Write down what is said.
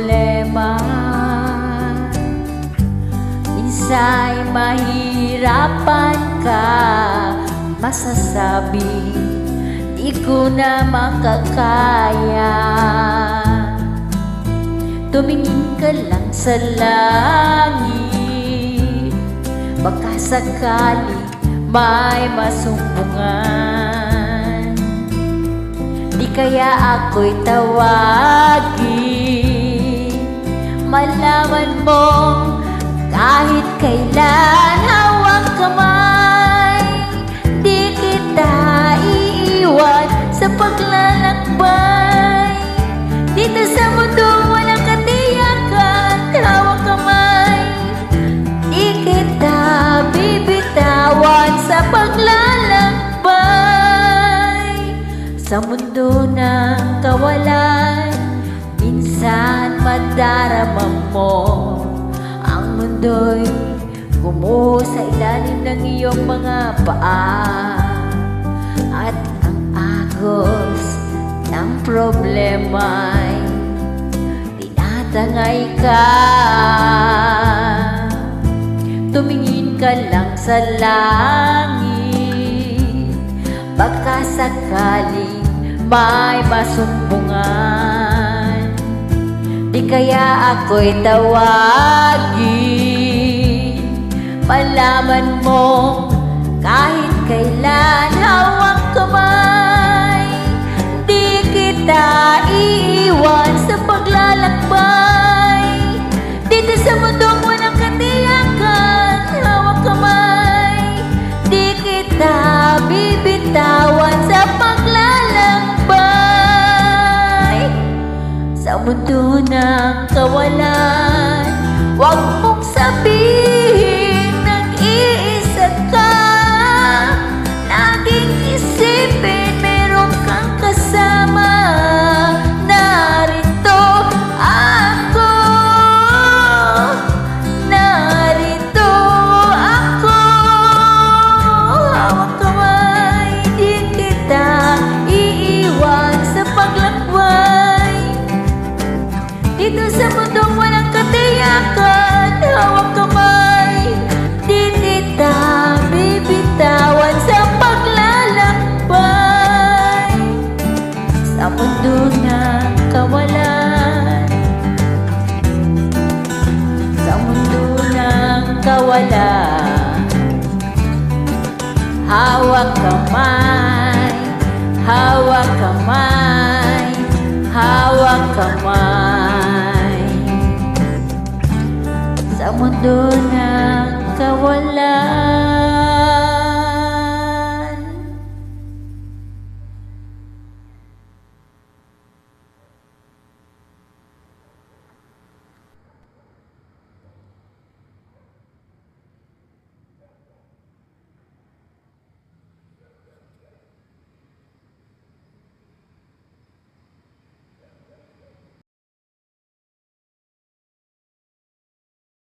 problema. Minsa'y mahirapan ka, masasabing di ko na makakaya. Tumingin ka lang sa langit, baka sakali may masumbungan. Di kaya ako'y tawagin, malaman mo kahit kailan hawak kamay. Di kita iiwan sa paglalakbay. Dito sa mundo walang katiyakan, hawak kamay. Di kita bibitawan sa paglalakbay. Sa mundo ng kawalan, minsan madarama mo ang mundo'y gumuho sa ilalim ng iyong mga paa. At ang agos ng problema'y tinatangay ka. Tumingin ka lang sa langit, baka sakaling may masumbungan. Di kaya ako'y tawagin, malaman mo kahit kailan hawak kamay. Di kita iiwan sa paglalakbay. Dito sa mundong walang katiyakan, hawak kamay. Di kita bibitawan sa paglalakbay. Sa mundo ng kawalan, huwag mong sabihin nag-iisa ka. Laging isipin meron kang kasama. Narito ako, narito ako. Hawak kamay, di kita iiwan sa paglakbay. Dito sa mundong walang katiyakan, hawak kamay. Di kita bibitawan sa paglalakbay. Sa mundo ng kawalan, sa mundo ng kawalan, hawak kamay, hawak kamay, hawak kamay. Sa mundo ng kawalan.